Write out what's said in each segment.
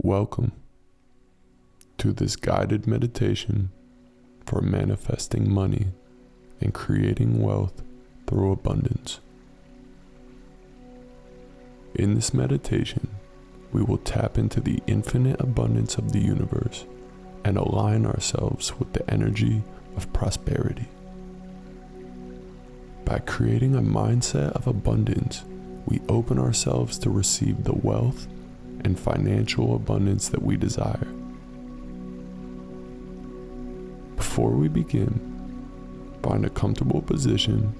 Welcome to this guided meditation for manifesting money and creating wealth through abundance. In this meditation, we will tap into the infinite abundance of the universe and align ourselves with the energy of prosperity. By creating a mindset of abundance, we open ourselves to receive the wealth and financial abundance that we desire. Before we begin, find a comfortable position,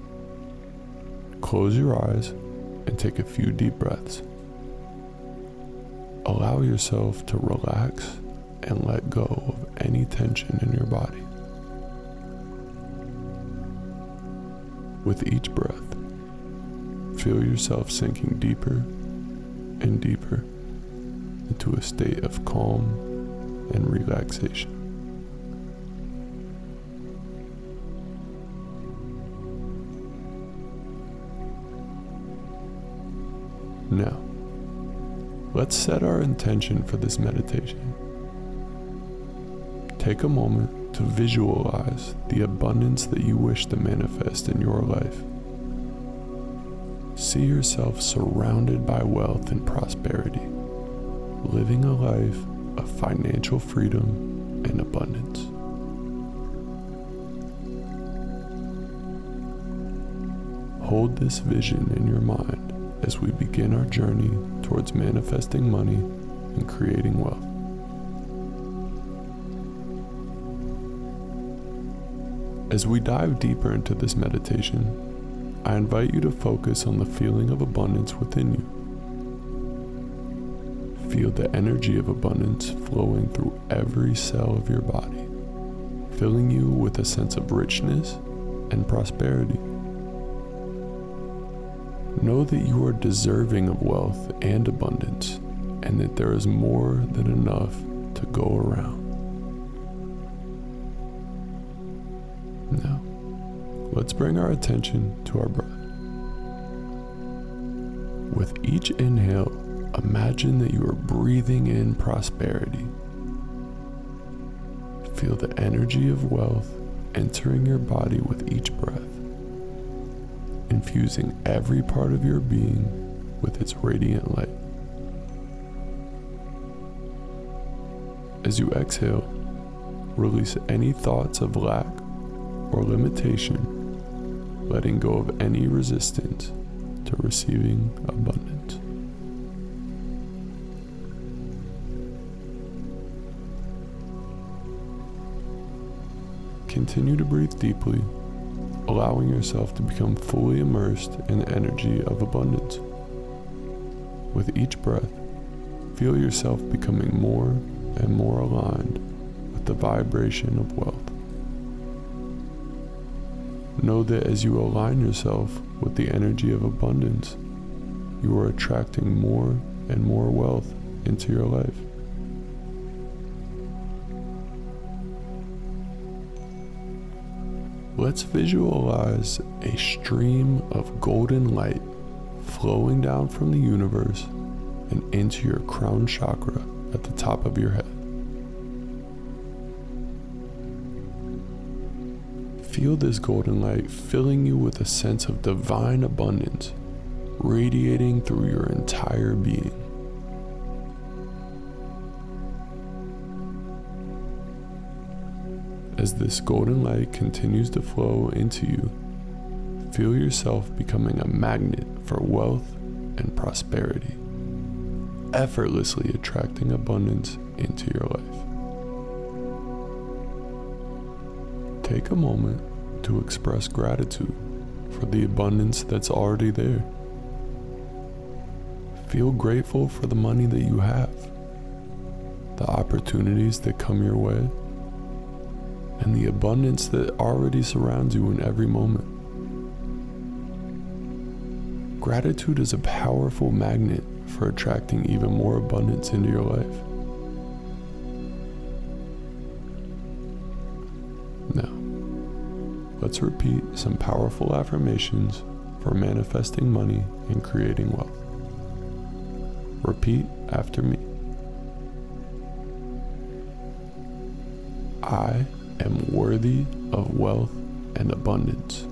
close your eyes, and take a few deep breaths. Allow yourself to relax and let go of any tension in your body. With each breath, feel yourself sinking deeper and deeper into a state of calm and relaxation. Now, let's set our intention for this meditation. Take a moment to visualize the abundance that you wish to manifest in your life. See yourself surrounded by wealth and prosperity, living a life of financial freedom and abundance. Hold this vision in your mind as we begin our journey towards manifesting money and creating wealth. As we dive deeper into this meditation, I invite you to focus on the feeling of abundance within you. Feel the energy of abundance flowing through every cell of your body, filling you with a sense of richness and prosperity. Know that you are deserving of wealth and abundance, and that there is more than enough to go around. Now, let's bring our attention to our breath. With each inhale, imagine that you are breathing in prosperity. Feel the energy of wealth entering your body with each breath, infusing every part of your being with its radiant light. As you exhale, release any thoughts of lack or limitation, letting go of any resistance to receiving abundance. Continue to breathe deeply, allowing yourself to become fully immersed in the energy of abundance. With each breath, feel yourself becoming more and more aligned with the vibration of wealth. Know that as you align yourself with the energy of abundance, you are attracting more and more wealth into your life. Let's visualize a stream of golden light flowing down from the universe and into your crown chakra at the top of your head. Feel this golden light filling you with a sense of divine abundance, radiating through your entire being. As this golden light continues to flow into you, feel yourself becoming a magnet for wealth and prosperity, effortlessly attracting abundance into your life. Take a moment to express gratitude for the abundance that's already there. Feel grateful for the money that you have, the opportunities that come your way, and the abundance that already surrounds you in every moment. Gratitude is a powerful magnet for attracting even more abundance into your life. Now, let's repeat some powerful affirmations for manifesting money and creating wealth. Repeat after me. I am worthy of wealth and abundance.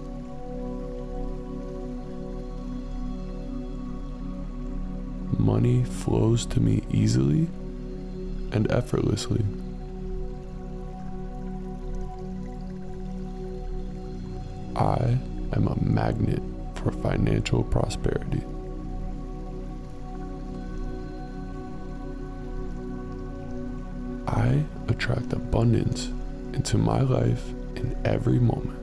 Money flows to me easily and effortlessly. I am a magnet for financial prosperity. I attract abundance into my life in every moment.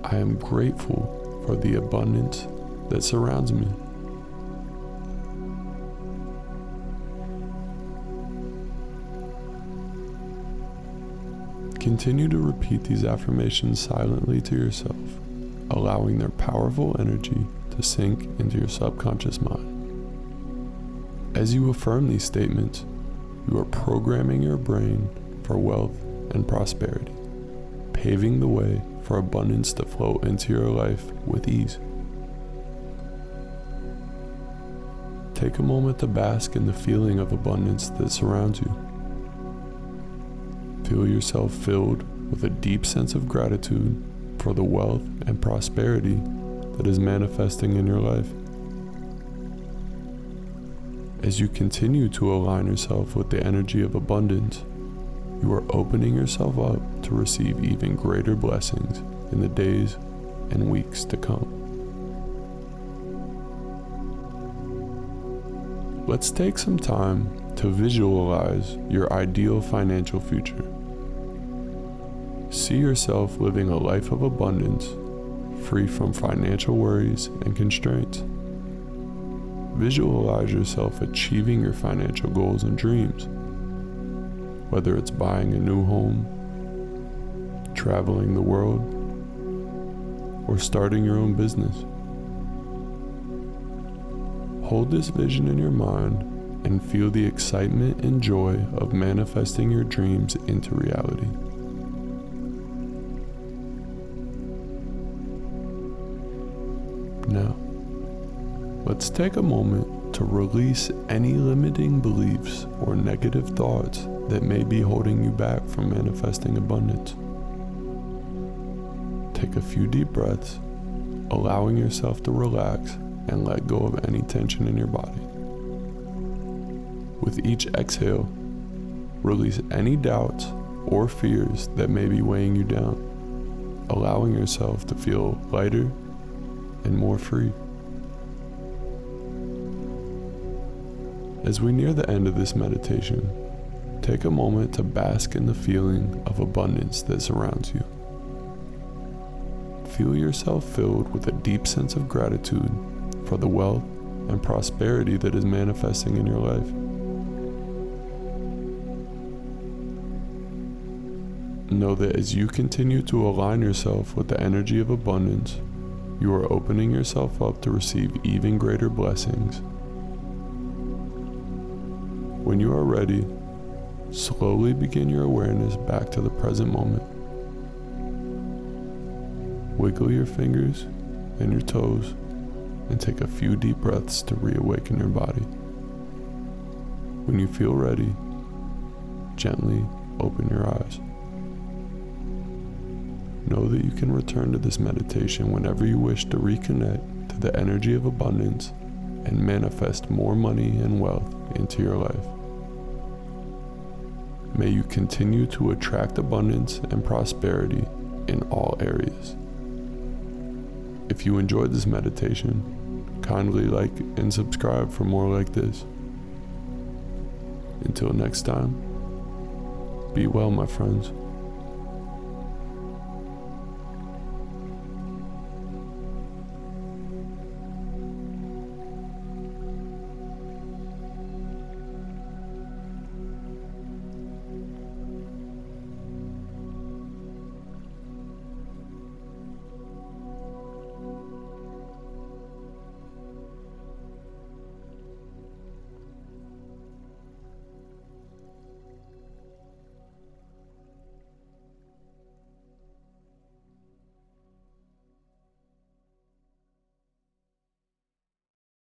I am grateful for the abundance that surrounds me. Continue to repeat these affirmations silently to yourself, allowing their powerful energy to sink into your subconscious mind. As you affirm these statements, you are programming your brain for wealth and prosperity, paving the way for abundance to flow into your life with ease. Take a moment to bask in the feeling of abundance that surrounds you. Feel yourself filled with a deep sense of gratitude for the wealth and prosperity that is manifesting in your life. As you continue to align yourself with the energy of abundance, you are opening yourself up to receive even greater blessings in the days and weeks to come. Let's take some time to visualize your ideal financial future. See yourself living a life of abundance, free from financial worries and constraints. Visualize yourself achieving your financial goals and dreams, whether it's buying a new home, traveling the world, or starting your own business. Hold this vision in your mind and feel the excitement and joy of manifesting your dreams into reality. Now, let's take a moment to release any limiting beliefs or negative thoughts that may be holding you back from manifesting abundance. Take a few deep breaths, allowing yourself to relax and let go of any tension in your body. With each exhale, release any doubts or fears that may be weighing you down, allowing yourself to feel lighter and more free. As we near the end of this meditation, take a moment to bask in the feeling of abundance that surrounds you. Feel yourself filled with a deep sense of gratitude for the wealth and prosperity that is manifesting in your life. Know that as you continue to align yourself with the energy of abundance, you are opening yourself up to receive even greater blessings. When you are ready, slowly begin your awareness back to the present moment. Wiggle your fingers and your toes and take a few deep breaths to reawaken your body. When you feel ready, gently open your eyes. Know that you can return to this meditation whenever you wish to reconnect to the energy of abundance and manifest more money and wealth into your life. May you continue to attract abundance and prosperity in all areas. If you enjoyed this meditation, kindly like and subscribe for more like this. Until next time, be well, my friends.